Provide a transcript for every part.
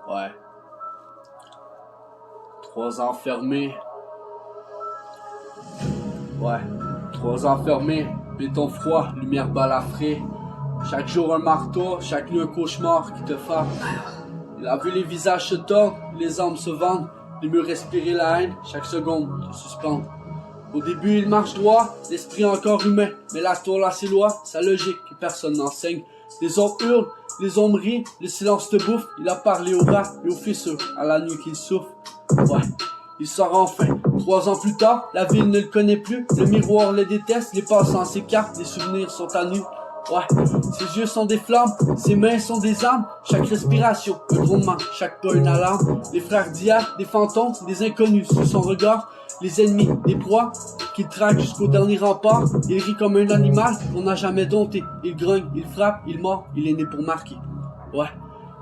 Ouais. 3 ans fermés. Ouais. 3 ans fermés. Béton froid, lumière balafrée. Chaque jour un marteau, chaque nuit un cauchemar qui te frappe. Il a vu les visages se tordre, les âmes se vendent, les murs respirer la haine, chaque seconde te suspendre. Au début il marche droit, l'esprit encore humain, mais la tour là ses lois, sa logique que personne n'enseigne. Les autres hurlent, les ombres rient, le silence te bouffe, il a parlé aux rats et aux fissures, à la nuit qu'il souffre. Ouais. Il sort enfin. 3 ans plus tard, la ville ne le connaît plus. Le miroir le déteste, les passants s'écartent, les souvenirs sont à nu. Ouais, ses yeux sont des flammes, ses mains sont des armes. Chaque respiration, un grondement, chaque pas une alarme. Les frères d'hier, des fantômes, des inconnus sous son regard. Les ennemis, des proies, qu'il traque jusqu'au dernier rempart. Il rit comme un animal qu'on n'a jamais dompté. Il grogne, il frappe, il mord, il est né pour marquer. Ouais,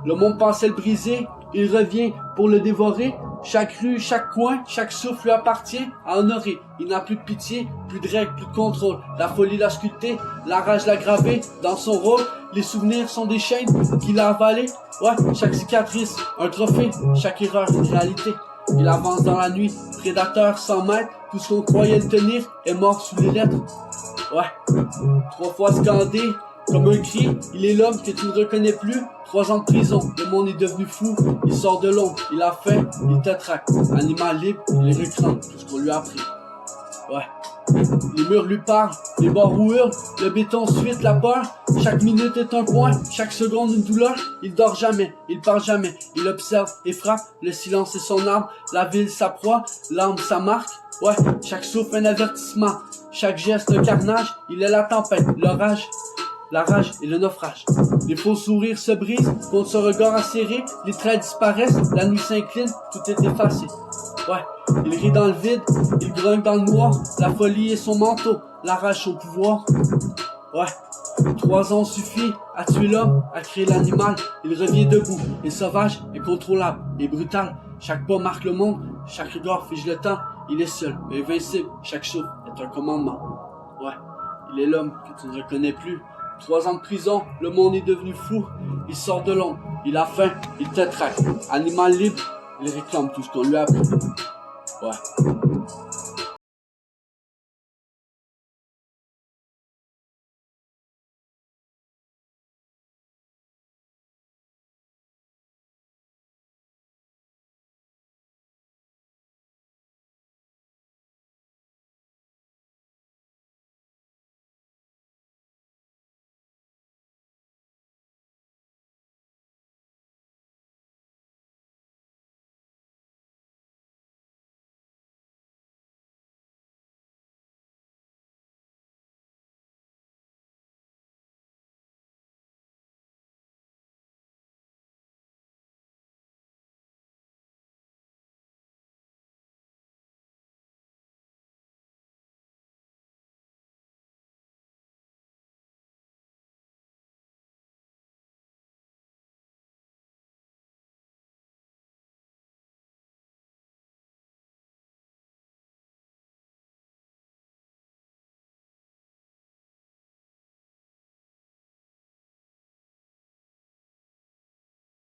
le monde pensait le briser, il revient pour le dévorer. Chaque rue, chaque coin, chaque souffle lui appartient à honorer. Il n'a plus de pitié, plus de règles, plus de contrôle. La folie l'a sculpté, la rage l'a gravé dans son rôle. Les souvenirs sont des chaînes qu'il a avalées. Ouais, chaque cicatrice, un trophée, chaque erreur, une réalité. Il avance dans la nuit, prédateur sans maître. Tout ce qu'on croyait le tenir est mort sous les lettres. Ouais, 3 fois scandé, comme un cri, il est l'homme que tu ne reconnais plus. 3 ans de prison, le monde est devenu fou. Il sort de l'ombre, il a faim, il te traque. Animal libre, il récrame tout ce qu'on lui a appris. Ouais. Les murs lui parlent, les barreaux hurlent, le béton suite la peur. Chaque minute est un point, chaque seconde une douleur. Il dort jamais, il parle jamais, il observe et frappe. Le silence est son arme, la ville sa proie, l'arme sa marque. Ouais, chaque souffle un avertissement, chaque geste un carnage. Il est la tempête, l'orage, la rage et le naufrage. Les faux sourires se brisent contre ce regard acéré. Les traits disparaissent, la nuit s'incline, tout est effacé. Ouais, il rit dans le vide, il grogne dans le noir. La folie est son manteau, la rage au pouvoir. Ouais, 3 ans suffit à tuer l'homme, à créer l'animal. Il revient debout, est sauvage, incontrôlable et brutal. Chaque pas marque le monde, chaque regard fige le temps. Il est seul, mais invincible, chaque souffle est un commandement. Ouais, il est l'homme que tu ne reconnais plus. 3 ans de prison, le monde est devenu fou. Il sort de l'ombre, il a faim, il te traque. Animal libre, il réclame tout ce qu'on lui a appris. Ouais.